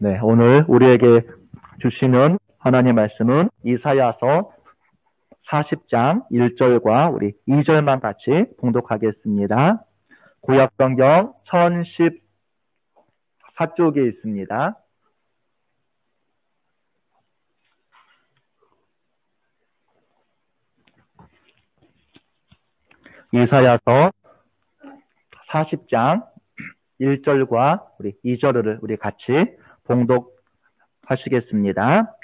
네, 오늘 우리에게 주시는 하나님 말씀은 이사야서 40장 1절과 우리 2절만 같이 봉독하겠습니다. 구약성경 1014쪽에 있습니다. 이사야서 40장 1절과 우리 2절을 우리 같이 봉독하시겠습니다.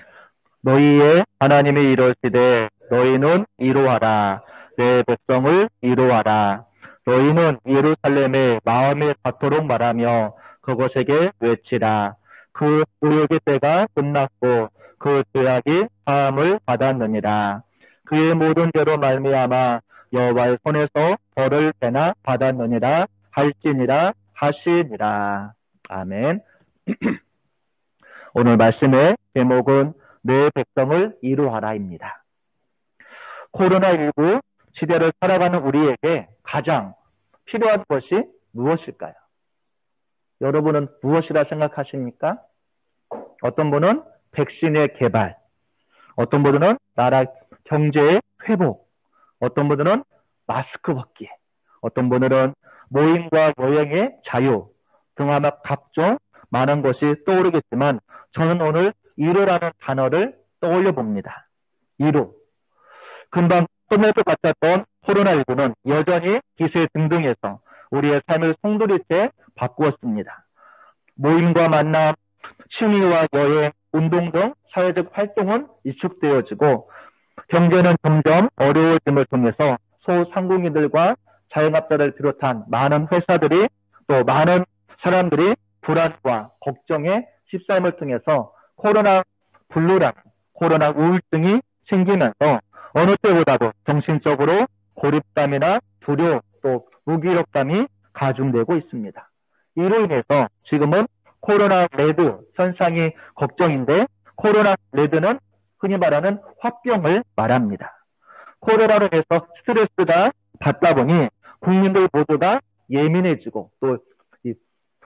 너희의 하나님이 이르시되 너희는 이루하라. 내 백성을 이루하라. 너희는 예루살렘에 마음에 닿도록 말하며 그곳에게 외치라. 그 모욕의 때가 끝났고 그 죄악이 사함을 받았느니라. 그의 모든 죄로 말미암아 여호와의 손에서 벌을 배나 받았느니라 할지니라 하시니라. 아멘. 오늘 말씀의 제목은 내 백성을 이루하라입니다. 코로나19 시대를 살아가는 우리에게 가장 필요한 것이 무엇일까요? 여러분은 무엇이라 생각하십니까? 어떤 분은 백신의 개발, 어떤 분은 나라 경제의 회복, 어떤 분들은 마스크 벗기, 어떤 분들은 모임과 여행의 자유 등 아마 각종 많은 것이 떠오르겠지만 저는 오늘 이루라는 단어를 떠올려 봅니다. 이루. 금방 끝날 것 같았던 코로나19는 여전히 기세등등해서 우리의 삶을 송두리째 바꾸었습니다. 모임과 만남, 취미와 여행, 운동 등 사회적 활동은 위축되어지고 경제는 점점 어려워짐을 통해서 소상공인들과 자영업자를 비롯한 많은 회사들이 또 많은 사람들이 불안과 걱정에 휩싸임을 통해서 코로나 블루라는 코로나 우울증이 생기면서 어느 때보다도 정신적으로 고립감이나 두려움 또 무기력감이 가중되고 있습니다. 이로 인해서 지금은 코로나 레드 현상이 걱정인데 코로나 레드는 흔히 말하는 화병을 말합니다. 코로나로 인해서 스트레스가 받다 보니 국민들 모두가 예민해지고 또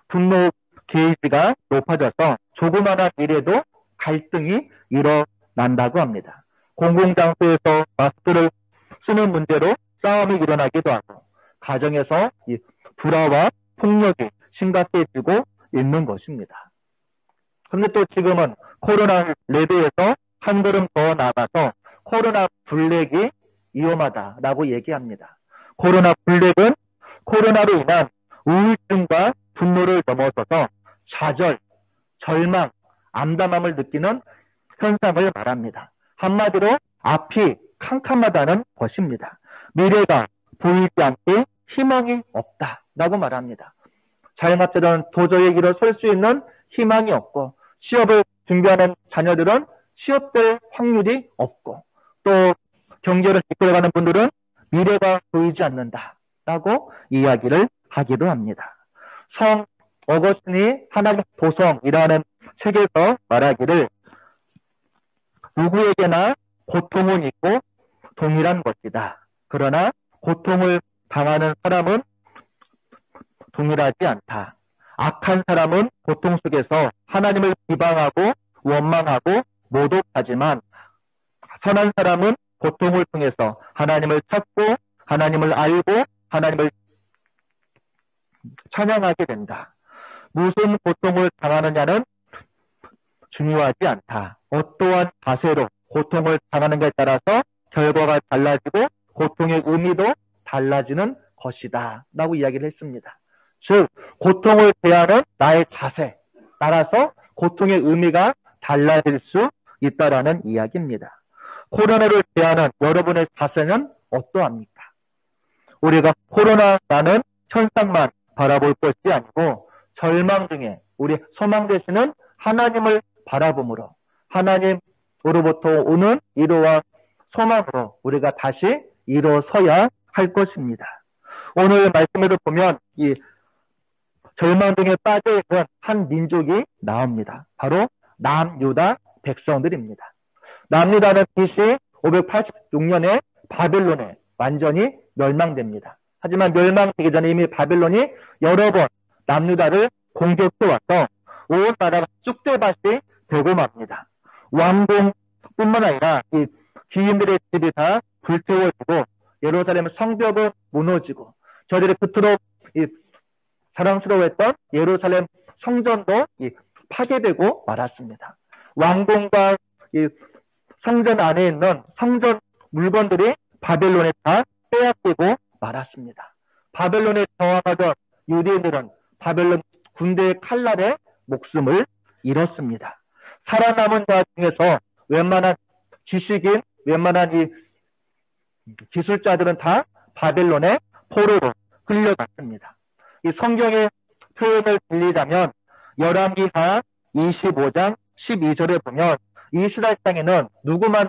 분노 게이지가 높아져서 조그마한 일에도 갈등이 일어난다고 합니다. 공공장소에서 마스크를 쓰는 문제로 싸움이 일어나기도 하고 가정에서 불화와 폭력이 심각해지고 있는 것입니다. 그런데 또 지금은 코로나 레드에서 한 걸음 더 나가서 코로나 블랙이 위험하다라고 얘기합니다. 코로나 블랙은 코로나로 인한 우울증과 분노를 넘어서서 좌절, 절망, 암담함을 느끼는 현상을 말합니다. 한마디로 앞이 캄캄하다는 것입니다. 미래가 보이지 않게 희망이 없다라고 말합니다. 자영업자들은 도저히 일어설 수 있는 희망이 없고 취업을 준비하는 자녀들은 취업될 확률이 없고 또 경제를 이끌어가는 분들은 미래가 보이지 않는다라고 이야기를 하기도 합니다. 성 어거스틴이 하나님의 도성이라는 책에서 말하기를 누구에게나 고통은 있고 동일한 것이다. 그러나 고통을 당하는 사람은 동일하지 않다. 악한 사람은 고통 속에서 하나님을 비방하고 원망하고 모독하지만 선한 사람은 고통을 통해서 하나님을 찾고 하나님을 알고 하나님을 찬양하게 된다. 무슨 고통을 당하느냐는 중요하지 않다. 어떠한 자세로 고통을 당하는가에 따라서 결과가 달라지고 고통의 의미도 달라지는 것이다 라고 이야기를 했습니다. 즉 고통을 대하는 나의 자세 따라서 고통의 의미가 달라질 수 있다라는 이야기입니다. 코로나를 대하는 여러분의 자세는 어떠합니까? 우리가 코로나라는 현상만 바라볼 것이 아니고 절망 중에 우리 소망 되시는 하나님을 바라봄으로 하나님으로부터 오는 위로와 소망으로 우리가 다시 일어서야 할 것입니다. 오늘 말씀에도 보면 이 절망 중에 빠져 있는 한 민족이 나옵니다. 바로 남유다 백성들입니다. 남유다는 BC 586년에 바벨론에 완전히 멸망됩니다. 하지만 멸망되기 전에 이미 바벨론이 여러 번 남유다를 공격해 와서 온 나라가 쑥대밭이 되고 맙니다. 왕궁뿐만 아니라 이 귀인들의 집이 다 불태워지고 예루살렘 성벽은 무너지고 저들이 그토록 사랑스러워했던 예루살렘 성전도 파괴되고 말았습니다. 왕궁과 성전 안에 있는 성전 물건들이 바벨론에 다 빼앗기고 말았습니다. 바벨론에 저항하던 유대인들은 바벨론 군대의 칼날에 목숨을 잃었습니다. 살아남은 자 중에서 웬만한 지식인, 웬만한 이 기술자들은 다 바벨론의 포로로 끌려갔습니다. 이 성경의 표현을 빌리자면 열왕기하 25장 12절에 보면 이스라엘 땅에는 누구만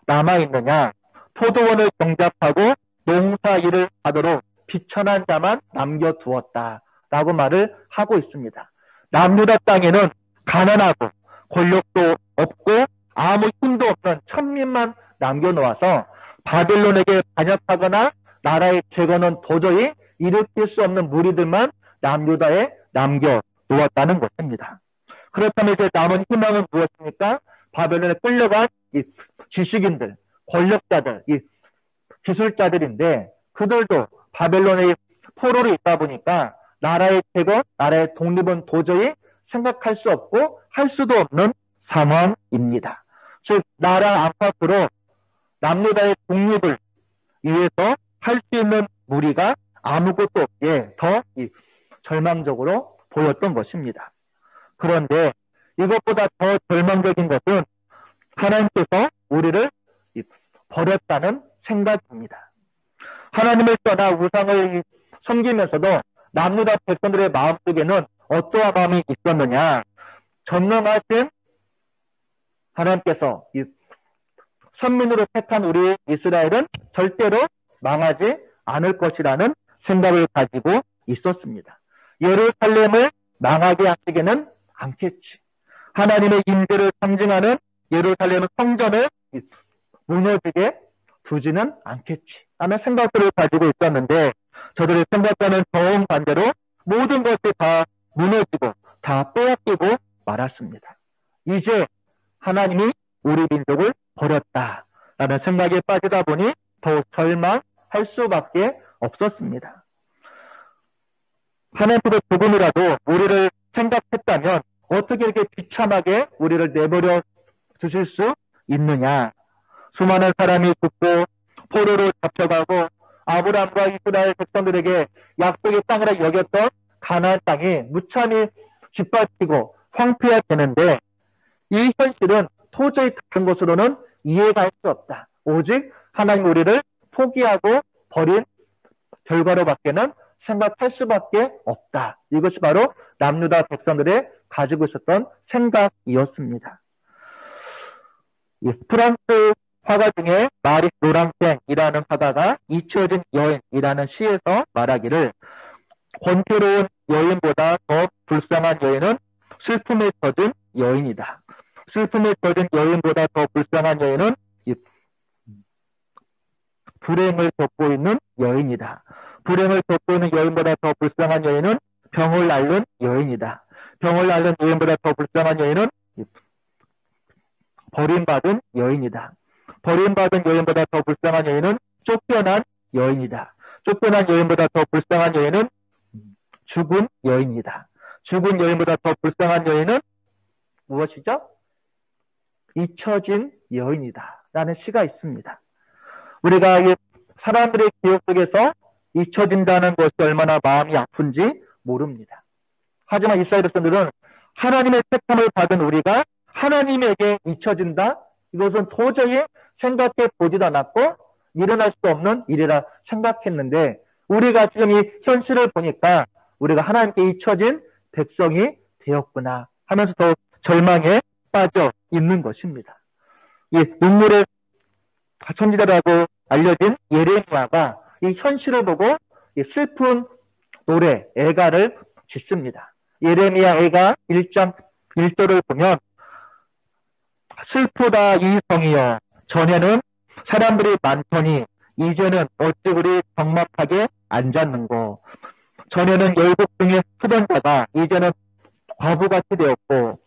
남아있느냐, 포도원을 경작하고 농사일을 하도록 비천한 자만 남겨두었다 라고 말을 하고 있습니다. 남유다 땅에는 가난하고 권력도 없고 아무 힘도 없는 천민만 남겨놓아서 바벨론에게 반역하거나 나라의 재건은 도저히 일으킬 수 없는 무리들만 남유다에 남겨놓았다는 것입니다. 그렇다면 이제 남은 희망은 무엇입니까? 바벨론에 끌려간 이 지식인들, 권력자들, 이 기술자들인데 그들도 바벨론의 포로로 있다 보니까 나라의 재건, 나라의 독립은 도저히 생각할 수 없고 할 수도 없는 상황입니다. 즉 나라 안팎으로 남유다의 독립을 위해서 할 수 있는 무리가 아무것도 없기에 더 절망적으로 보였던 것입니다. 그런데 이것보다 더 절망적인 것은 하나님께서 우리를 버렸다는 생각입니다. 하나님을 떠나 우상을 섬기면서도 남유다 백성들의 마음속에는 어떠한 마음이 있었느냐? 전능하신 하나님께서 선민으로 택한 우리 이스라엘은 절대로 망하지 않을 것이라는 생각을 가지고 있었습니다. 예루살렘을 망하게 하시기는 않겠지. 하나님의 임재를 상징하는 예루살렘 성전을 무너지게 두지는 않겠지 하는 생각들을 가지고 있었는데 저들의 생각과는 정반대로 모든 것이 다 무너지고 다 빼앗기고 말았습니다. 이제 하나님이 우리 민족을 버렸다라는 생각에 빠지다 보니 더욱 절망할 수밖에 없었습니다. 하나님께서 조금이라도 우리를 생각했다면 어떻게 이렇게 비참하게 우리를 내버려 두실 수 있느냐. 수많은 사람이 죽고 포로로 잡혀가고 아브라함과 이스라엘 백성들에게 약속의 땅이라 여겼던 가나안 땅이 무참히 짓밟히고 황폐해야 되는데 이 현실은 도저히 다른 것으로는 이해가 할 수 없다. 오직 하나님 우리를 포기하고 버린 결과로밖에는 생각할 수밖에 없다. 이것이 바로 남유다 백성들의 가지고 있었던 생각이었습니다. 프랑스 화가 중에 마리 노랑생이라는 화가가 잊혀진 여인이라는 시에서 말하기를 권태로운 여인보다 더 불쌍한 여인은 슬픔에 젖은 여인이다. 슬픔에 젖은 여인보다 더 불쌍한 여인은 불행을 겪고 있는 여인이다. 불행을 겪고 있는 여인보다 더 불쌍한 여인은 병을 앓는 여인이다. 병을 앓는 여인보다 더 불쌍한 여인은 버림받은 여인이다. 버림받은 여인보다 더 불쌍한 여인은 쫓겨난 여인이다. 쫓겨난 여인보다 더 불쌍한 여인은 죽은 여인이다. 죽은 여인보다 더 불쌍한 여인은 무엇이죠? 잊혀진 여인이다. 라는 시가 있습니다. 우리가 사람들의 기억 속에서 잊혀진다는 것이 얼마나 마음이 아픈지 모릅니다. 하지만 이스라엘 백성들은 하나님의 택함을 받은 우리가 하나님에게 잊혀진다? 이것은 도저히 생각해 보지도 않았고 일어날 수 없는 일이라 생각했는데 우리가 지금 이 현실을 보니까 우리가 하나님께 잊혀진 백성이 되었구나 하면서 더 절망에 빠져 있는 것입니다. 이 눈물의 천지자라고 알려진 예레미야가 이 현실을 보고 이 슬픈 노래, 애가를 짓습니다. 예레미야 애가 1장 1절을 보면 슬프다 이 성이여 전에는 사람들이 많더니 이제는 어찌 그리 적막하게 앉았는고 전에는 열국 중에 쓰던 자가 이제는 과부같이 되었고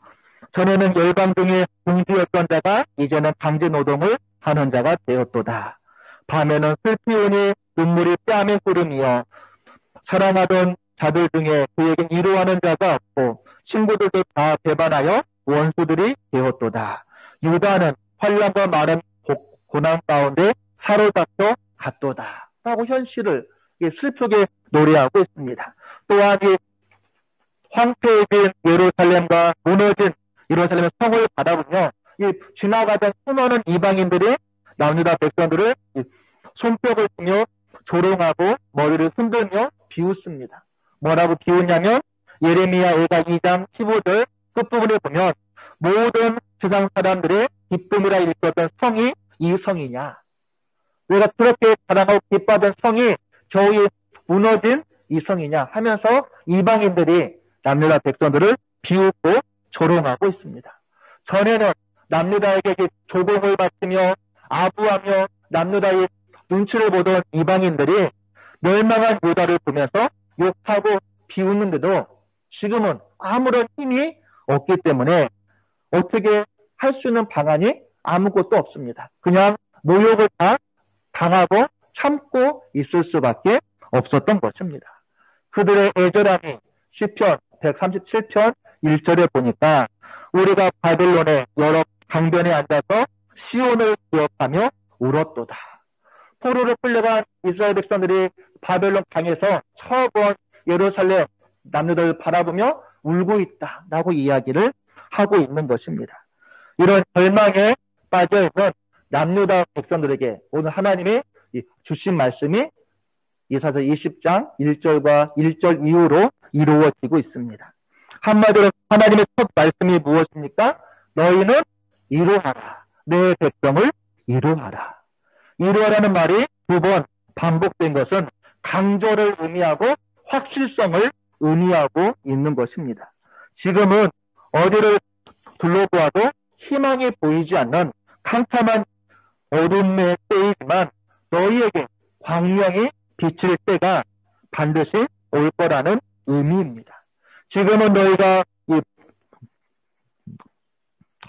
전에는 열방 중에 공주였던 자가 이제는 강제 노동을 하는 자가 되었도다. 밤에는 슬피 우니 눈물이 뺨에 흐름이여 사랑하던 자들 중에 그에게 위로하는 자가 없고 친구들도 다 배반하여 원수들이 되었도다. 유다는 환난과 많은 고난 가운데 사로잡혀 갔도다. 라고 현실을 슬프게 노래하고 있습니다. 또한 이 황폐해진 예루살렘과 무너진 예루살렘의 성을 바라보며 이 지나가던 수많은 이방인들이 남유다 백성들을 손뼉을 치며 조롱하고 머리를 흔들며 비웃습니다. 뭐라고 비웃냐면 예레미야 2장 15절 끝부분에 보면 모든 세상 사람들의 기쁨이라 일컫던 성이 이 성이냐? 내가 그렇게 자랑하고 기뻐하던 성이 겨우 무너진 이 성이냐 하면서 이방인들이 남유다 백성들을 비웃고 조롱하고 있습니다. 전에는 남유다에게 조공을 바치며 아부하며 남유다의 눈치를 보던 이방인들이 멸망한 유다를 보면서 욕하고 비웃는데도 지금은 아무런 힘이 없기 때문에 어떻게 할 수 있는 방안이 아무것도 없습니다. 그냥 모욕을 다 당하고 참고 있을 수밖에 없었던 것입니다. 그들의 애절함이 시편 137편 1절에 보니까 우리가 바벨론의 여러 강변에 앉아서 시온을 기억하며 울었도다. 포로로 끌려간 이스라엘 백성들이 바벨론 강에서 처음 예루살렘 남유다를 바라보며 울고 있다라고 이야기를 하고 있는 것입니다. 이런 절망에 빠져있는 남유다 백성들에게 오늘 하나님이 주신 말씀이 이사야 20장 1절과 1절 이후로 이루어지고 있습니다. 한마디로 하나님의 첫 말씀이 무엇입니까? 너희는 이루하라. 내 백성을 이루하라. 이루하라는 말이 두 번 반복된 것은 강조를 의미하고 확실성을 의미하고 있는 것입니다. 지금은 어디를 둘러보아도 희망이 보이지 않는 캄캄한 어둠의 때이지만 너희에게 광명이 비칠 때가 반드시 올 거라는 의미입니다. 지금은 너희가 이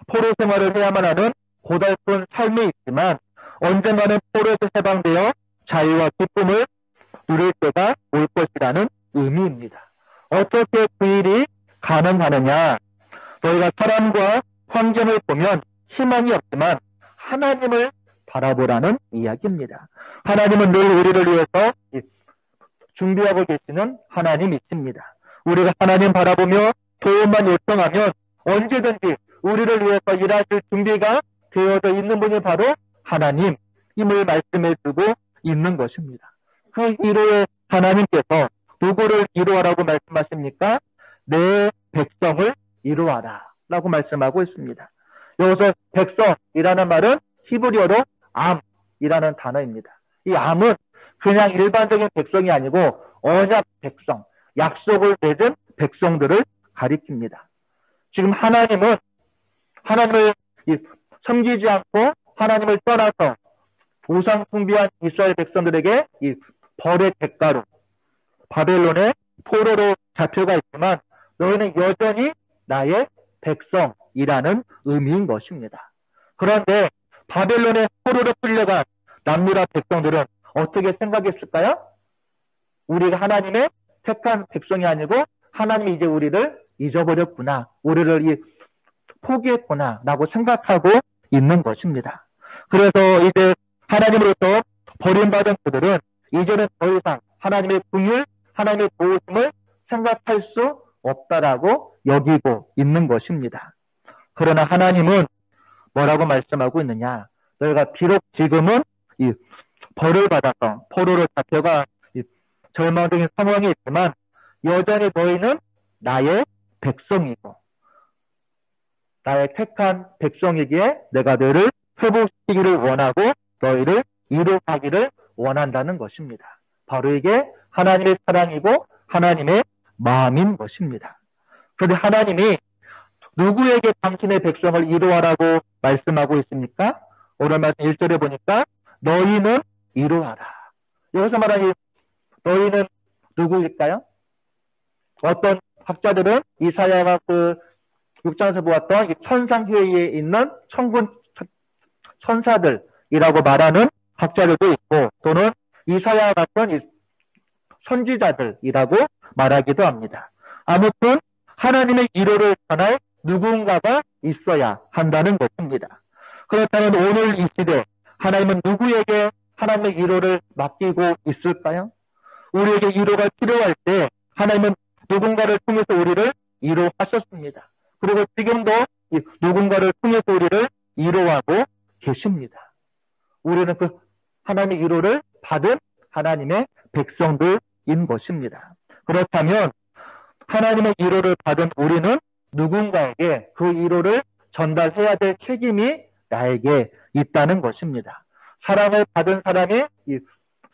포로 생활을 해야만 하는 고달픈 삶이 있지만 언젠가는 포로에서 해방되어 자유와 기쁨을 누릴 때가 올 것이라는 의미입니다. 어떻게 그 일이 가능하느냐? 너희가 사람과 환경을 보면 희망이 없지만 하나님을 바라보라는 이야기입니다. 하나님은 늘 우리를 위해서 준비하고 계시는 하나님이십니다. 우리가 하나님 바라보며 도움만 요청하면 언제든지 우리를 위해서 일하실 준비가 되어져 있는 분이 바로 하나님, 힘을 말씀해 주고 있는 것입니다. 그 위로의 하나님께서 누구를 이루하라고 말씀하십니까? 내 백성을 이루하라 라고 말씀하고 있습니다. 여기서 백성이라는 말은 히브리어로 암이라는 단어입니다. 이 암은 그냥 일반적인 백성이 아니고 언약 백성, 약속을 맺은 백성들을 가리킵니다. 지금 하나님은 하나님을 섬기지 않고 하나님을 떠나서 우상 숭배한 이스라엘 백성들에게 이 벌의 대가로 바벨론의 포로로 잡혀가 있지만 너희는 여전히 나의 백성이라는 의미인 것입니다. 그런데 바벨론의 포로로 끌려간 남유다 백성들은 어떻게 생각했을까요? 우리가 하나님의 택한 백성이 아니고 하나님이 이제 우리를 잊어버렸구나, 우리를 포기했구나 라고 생각하고 있는 것입니다. 그래서 이제 하나님으로부터 버림받은 그들은 이제는 더 이상 하나님의 긍휼, 하나님의 도우심을 생각할 수 없다라고 여기고 있는 것입니다. 그러나 하나님은 뭐라고 말씀하고 있느냐? 너희가 비록 지금은 이 벌을 받아서 포로로 잡혀가 절망적인 상황이 있지만 여전히 너희는 나의 백성이고 나의 택한 백성이기에 내가 너희를 회복시키기를 원하고 너희를 이루하기를 원한다는 것입니다. 바로 이게 하나님의 사랑이고 하나님의 마음인 것입니다. 그런데 하나님이 누구에게 당신의 백성을 이루하라고 말씀하고 있습니까? 오늘 말씀 1절에 보니까 너희는 이루하라. 여기서 말하는 너희는 누구일까요? 어떤 학자들은 이사야가 그 6장에서 보았던 이 천상회의에 있는 천군 천사들이라고 말하는 학자들도 있고, 또는 이사야와 같은 이 선지자들이라고 말하기도 합니다. 아무튼 하나님의 위로를 전할 누군가가 있어야 한다는 것입니다. 그렇다면 오늘 이 시대 하나님은 누구에게 하나님의 위로를 맡기고 있을까요? 우리에게 위로가 필요할 때 하나님은 누군가를 통해서 우리를 위로하셨습니다. 그리고 지금도 누군가를 통해서 우리를 위로하고 계십니다. 우리는 그 하나님의 위로를 받은 하나님의 백성들인 것입니다. 그렇다면 하나님의 위로를 받은 우리는 누군가에게 그 위로를 전달해야 될 책임이 나에게 있다는 것입니다. 사랑을 받은 사람이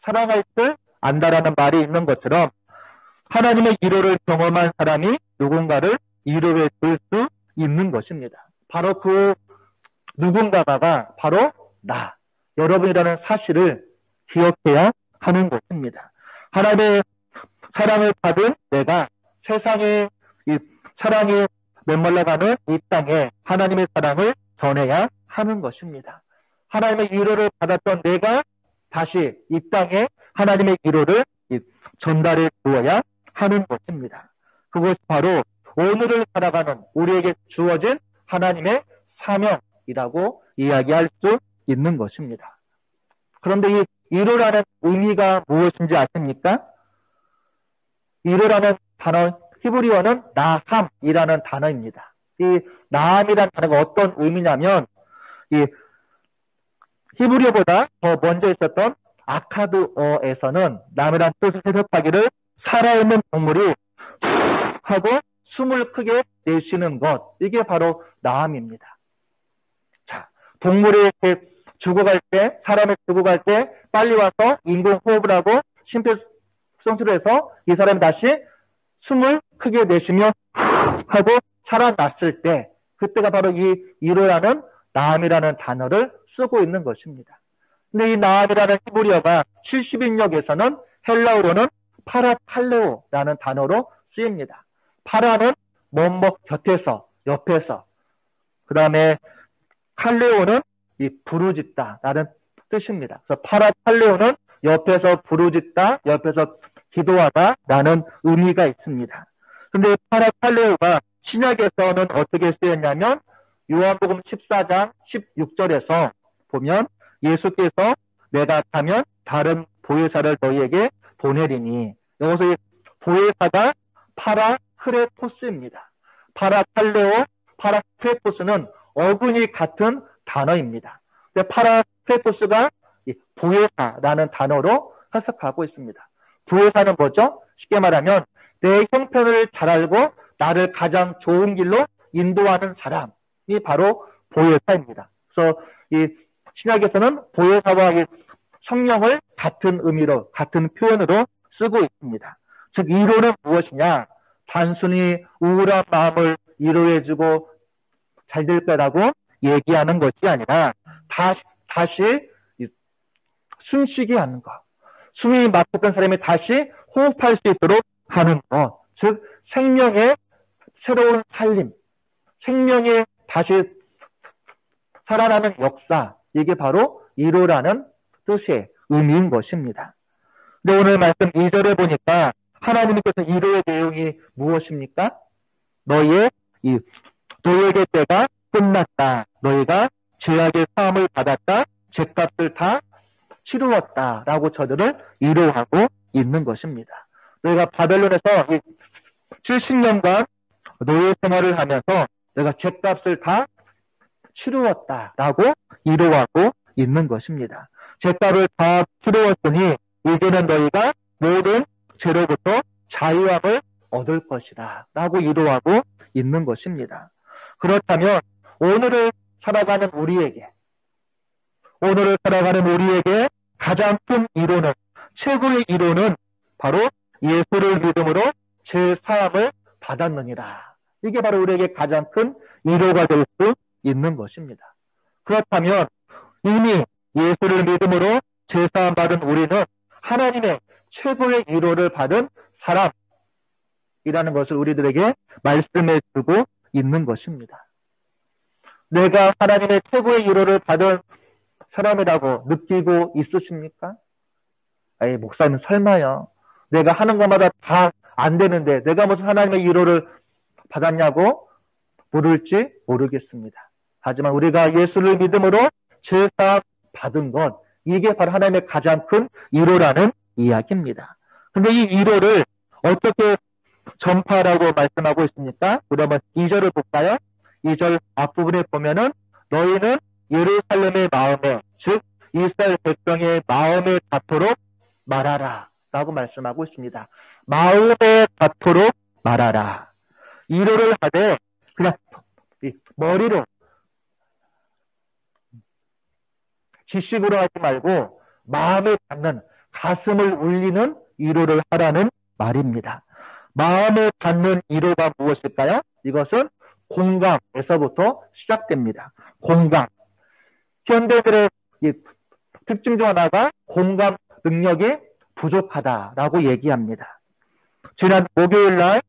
사랑할 줄 안다라는 말이 있는 것처럼 하나님의 위로를 경험한 사람이 누군가를 위로해 줄 수 있는 것입니다. 바로 그 누군가가 바로 나, 여러분이라는 사실을 기억해야 하는 것입니다. 하나님의 사랑을 받은 내가 세상에 이 사랑이 메말라가는 이 땅에 하나님의 사랑을 전해야 하는 것입니다. 하나님의 위로를 받았던 내가 다시 이 땅에 하나님의 위로를 전달해 주어야 하는 것입니다. 그것이 바로 오늘을 살아가는 우리에게 주어진 하나님의 사명이라고 이야기할 수 있는 것입니다. 그런데 이 위로라는 의미가 무엇인지 아십니까? 위로라는 단어, 히브리어는 나함이라는 단어입니다. 이 나함이라는 단어가 어떤 의미냐면 이 히브리어보다 더 먼저 있었던 아카드어에서는 남이란 뜻을 해석하기를 살아있는 동물이 하고 숨을 크게 내쉬는 것, 이게 바로 나함입니다. 자, 동물이 이렇게 죽어갈 때, 사람이 죽어갈 때 빨리 와서 인공호흡을 하고 심폐소생술을 해서 이 사람이 다시 숨을 크게 내쉬며 하고 살아났을 때, 그때가 바로 이 위로라는 나함이라는 단어를 쓰고 있는 것입니다. 근데 이 나함이라는 히브리어가 70인역에서는 헬라어로는 파라칼레오라는 단어로 쓰입니다. 파라는 뭐뭐 곁에서, 옆에서, 그 다음에 칼레오는 이 부르짖다라는 뜻입니다. 그래서 파라칼레오는 옆에서 부르짖다, 옆에서 기도하다라는 의미가 있습니다. 근데 파라칼레오가 신약에서는 어떻게 쓰였냐면 요한복음 14장 16절에서 보면 예수께서 내가 가면 다른 보혜사를 너희에게 보내리니, 여기서 이 보혜사가 파라크레토스입니다. 파라칼레오, 파라크레토스는 어근이 같은 단어입니다. 파라크레토스가 보혜사라는 단어로 해석하고 있습니다. 보혜사는 뭐죠? 쉽게 말하면 내 형편을 잘 알고 나를 가장 좋은 길로 인도하는 사람이 바로 보혜사입니다. 그래서 이 신약에서는 보혜사와 이 성령을 같은 의미로, 같은 표현으로 쓰고 있습니다. 즉, 위로는 무엇이냐? 단순히 우울한 마음을 위로해주고 잘 될 거라고 얘기하는 것이 아니라 다시 숨쉬게 하는 것. 숨이 막혔던 사람이 다시 호흡할 수 있도록 하는 것. 즉, 생명의 새로운 살림, 생명의 다시 살아나는 역사, 이게 바로 위로라는 뜻의 의미인 것입니다. 근데 오늘 말씀 2절에 보니까 하나님께서 위로의 내용이 무엇입니까? 너희에게 때가 끝났다. 너희가 죄악의 사함을 받았다. 죄값을 다 치루었다. 라고 저들을 위로하고 있는 것입니다. 너희가 바벨론에서 70년간 노예 생활을 하면서 내가 죄값을 다 치루었다. 라고 위로하고 있는 것입니다. 죄값을 다 치루었으니 이제는 너희가 모든 죄로부터 자유함을 얻을 것이다. 라고 위로하고 있는 것입니다. 그렇다면 오늘을 살아가는 우리에게 가장 큰 위로는, 최고의 위로는 바로 예수를 믿음으로 죄 사함을 받았느니라. 이게 바로 우리에게 가장 큰 위로가 될 수 있는 것입니다. 그렇다면 이미 예수를 믿음으로 죄 사함 받은 우리는 하나님의 최고의 위로를 받은 사람, 이라는 것을 우리들에게 말씀해 주고 있는 것입니다. 내가 하나님의 최고의 위로를 받은 사람이라고 느끼고 있으십니까? 에이, 목사님 설마요. 내가 하는 것마다 다 안 되는데 내가 무슨 하나님의 위로를 받았냐고 물을지 모르겠습니다. 하지만 우리가 예수를 믿음으로 죄사함 받은 것, 이게 바로 하나님의 가장 큰 위로라는 이야기입니다. 근데 이 위로를 어떻게 전파라고 말씀하고 있습니까? 우리 한번 2절을 볼까요? 2절 앞부분에 보면은 너희는 예루살렘의 마음에, 즉 이스라엘 백성의 마음에 닿도록 말하라 라고 말씀하고 있습니다. 마음에 닿도록 말하라. 위로를 하되 그냥 머리로 지식으로 하지 말고 마음에 닿는, 가슴을 울리는 위로를 하라는 말입니다. 마음에 닿는 위로가 무엇일까요? 이것은 공감에서부터 시작됩니다. 공감. 현대들의 특징 중 하나가 공감 능력이 부족하다라고 얘기합니다. 지난 목요일 날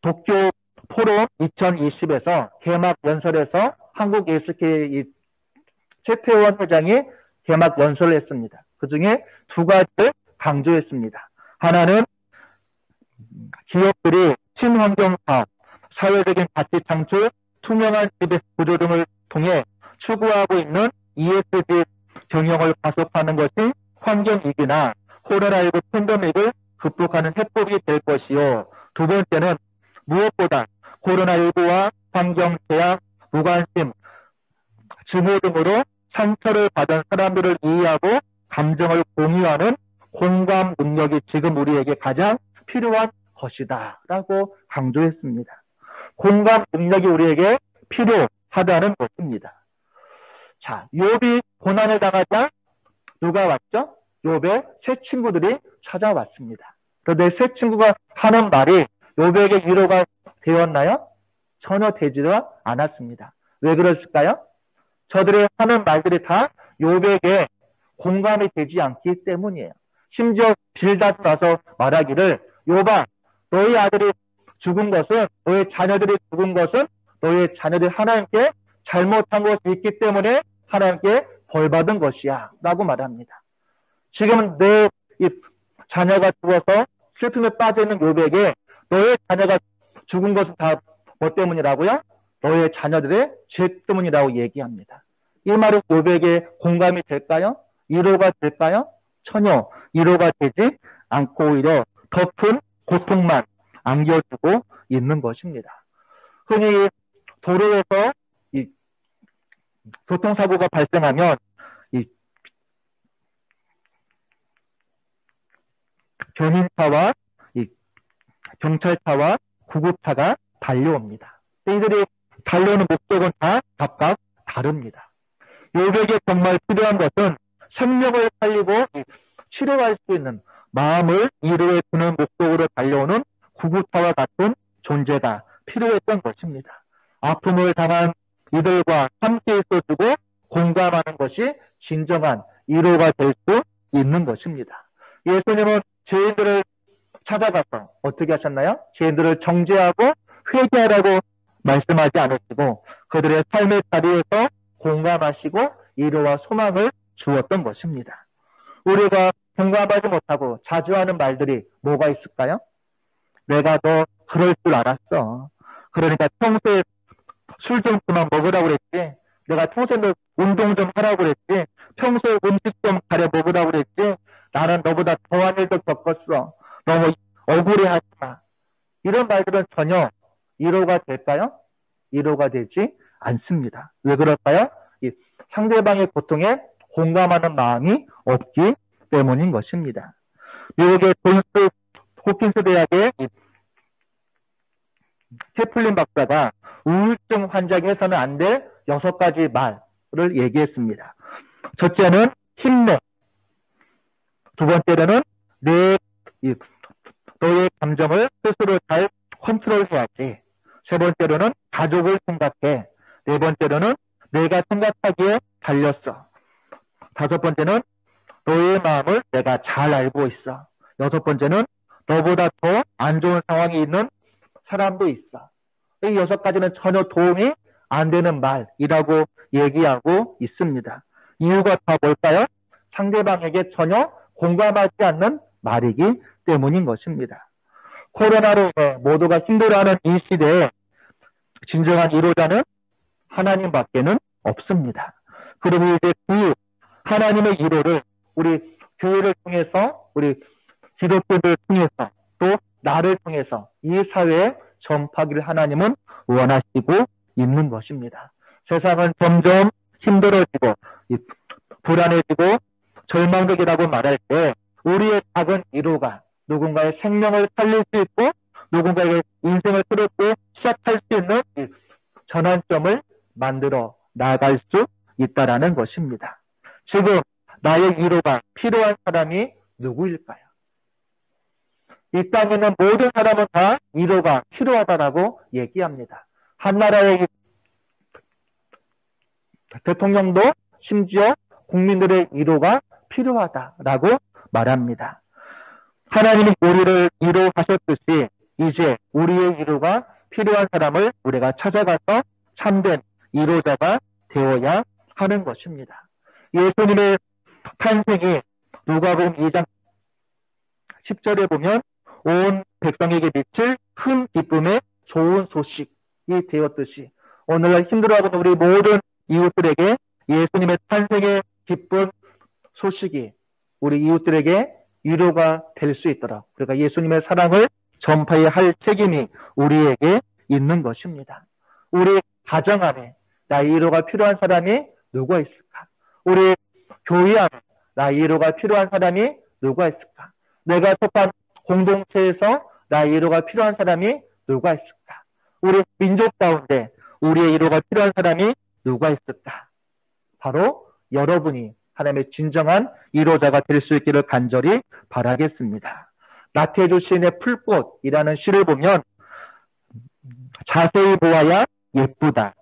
도쿄 포럼 2020에서 개막 연설에서 한국 예수회 최태원 회장이 개막 연설을 했습니다. 그 중에 두 가지를 강조했습니다. 하나는 기업들이 친환경 사업, 사회적인 가치 창출, 투명한 지배 구조 등을 통해 추구하고 있는 ESG 경영을 가속하는 것이 환경위기나 코로나19 팬데믹을 극복하는 해법이 될 것이요. 두 번째는 무엇보다 코로나19와 환경 제약, 무관심, 증오 등으로 상처를 받은 사람들을 이해하고 감정을 공유하는 공감 능력이 지금 우리에게 가장 필요한 것이다 라고 강조했습니다. 공감 능력이 우리에게 필요하다는 것입니다. 자, 욥이 고난을 당하자 누가 왔죠? 욥의 세 친구들이 찾아왔습니다. 그런데 세 친구가 하는 말이 욥에게 위로가 되었나요? 전혀 되지도 않았습니다. 왜 그랬을까요? 저들의 하는 말들이 다 욥에게 공감이 되지 않기 때문이에요. 심지어 빌닷 와서 말하기를 욥아, 너희 아들이 죽은 것은, 너희 자녀들이 죽은 것은 너희 자녀들이 하나님께 잘못한 것이 있기 때문에 하나님께 벌받은 것이야 라고 말합니다. 지금 내 자녀가 죽어서 슬픔에 빠져있는 욥에게 너의 자녀가 죽은 것은 다 뭐 때문이라고요? 너의 자녀들의 죄 때문이라고 얘기합니다. 이 말이 욥에게 공감이 될까요? 위로가 될까요? 전혀 위로가 되지 않고 오히려 더 큰 고통만 안겨주고 있는 것입니다. 흔히 도로에서 이 교통사고가 발생하면 이 견인차와 이 경찰차와 구급차가 달려옵니다. 이들이 달려오는 목적은 다 각각 다릅니다. 욥에게 정말 필요한 것은 생명을 살리고 치료할 수 있는 마음을 위로해 주는 목적으로 달려오는 구급차와 같은 존재가 필요했던 것입니다. 아픔을 당한 이들과 함께 있어주고 공감하는 것이 진정한 위로가 될 수 있는 것입니다. 예수님은 죄인들을 찾아가서 어떻게 하셨나요? 죄인들을 정죄하고 회개하라고 말씀하지 않으시고 그들의 삶의 자리에서 공감하시고 위로와 소망을 주었던 것입니다. 우리가 공감하지 못하고 자주 하는 말들이 뭐가 있을까요? 내가 너 그럴 줄 알았어. 그러니까 평소에 술 좀 그만 먹으라고 그랬지. 내가 평소에 너 운동 좀 하라고 그랬지. 평소에 음식 좀 가려 먹으라고 그랬지. 나는 너보다 더한 일도 겪었어. 너무 억울해하지 마. 이런 말들은 전혀 위로가 될까요? 위로가 되지 않습니다. 왜 그럴까요? 이 상대방의 고통에 공감하는 마음이 없기 때문인 것입니다. 미국의 존스 호킨스 대학의 채플린 박사가 우울증 환자에게 해서는 안 될 6가지 말을 얘기했습니다. 첫째는 힘내. 두 번째로는 너의 감정을 스스로 잘 컨트롤해야지. 세 번째로는 가족을 생각해. 네 번째로는 내가 생각하기에 달렸어. 다섯 번째는 너의 마음을 내가 잘 알고 있어. 여섯 번째는 너보다 더 안 좋은 상황에 있는 사람도 있어. 이 6가지는 전혀 도움이 안 되는 말이라고 얘기하고 있습니다. 이유가 다 뭘까요? 상대방에게 전혀 공감하지 않는 말이기 때문인 것입니다. 코로나로 인해 모두가 힘들어하는 이 시대에 진정한 위로자는 하나님밖에는 없습니다. 그리고 이제 그 하나님의 위로를 우리 교회를 통해서, 우리 기독교를 통해서, 또 나를 통해서 이 사회에 전파하기를 하나님은 원하시고 있는 것입니다. 세상은 점점 힘들어지고 불안해지고 절망적이라고 말할 때 우리의 작은 위로가 누군가의 생명을 살릴 수 있고 누군가의 인생을 새롭게 시작할 수 있는 전환점을 만들어 나아갈 수 있다라는 것입니다. 지금 나의 위로가 필요한 사람이 누구일까요? 이 땅에 있는 모든 사람은 다 위로가 필요하다라고 얘기합니다. 한 나라의 대통령도 심지어 국민들의 위로가 필요하다라고 말합니다. 하나님이 우리를 위로하셨듯이 이제 우리의 위로가 필요한 사람을 우리가 찾아가서 참된 위로자가 되어야 하는 것입니다. 예수님의 탄생이 누가복음 2장 10절에 보면 온 백성에게 미칠 큰 기쁨의 좋은 소식이 되었듯이 오늘날 힘들어하고 있는 우리 모든 이웃들에게 예수님의 탄생의 기쁜 소식이 우리 이웃들에게 위로가 될 수 있도록 우리가 예수님의 사랑을 전파해야 할 책임이 우리에게 있는 것입니다. 우리 가정 안에 나의 위로가 필요한 사람이 누가 있을까? 우리 교회 안에 나의 위로가 필요한 사람이 누가 있을까? 내가 속한 공동체에서 나의 위로가 필요한 사람이 누가 있을까? 우리 민족 가운데 우리의 위로가 필요한 사람이 누가 있을까? 바로 여러분이 하나님의 진정한 위로자가 될 수 있기를 간절히 바라겠습니다. 나태주 시인의 풀꽃이라는 시를 보면 자세히 보아야 예쁘다.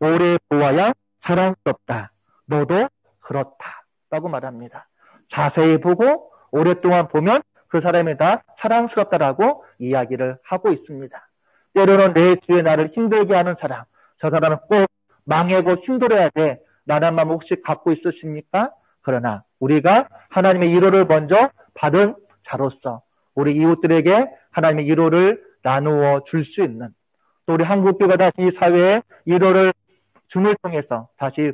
오래 보아야 사랑스럽다. 너도 그렇다. 라고 말합니다. 자세히 보고 오랫동안 보면 그 사람이 다 사랑스럽다라고 이야기를 하고 있습니다. 때로는 내 주위에 나를 힘들게 하는 사람, 저 사람은 꼭 망하고 힘들어야 돼. 라는 마음 혹시 갖고 있으십니까? 그러나 우리가 하나님의 위로를 먼저 받은 자로서 우리 이웃들에게 하나님의 위로를 나누어 줄 수 있는, 또 우리 한국교회가 다시 이 사회에 위로를 줌을 통해서 다시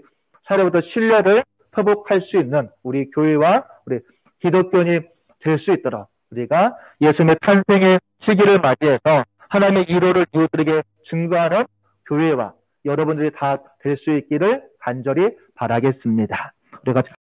사회부터 신뢰를 회복할 수 있는 우리 교회와 우리 기독교인이 될 수 있도록 우리가 예수님의 탄생의 시기를 맞이해서 하나님의 위로를 이웃들에게 증거하는 교회와 여러분들이 다 될 수 있기를 간절히 바라겠습니다. 우리가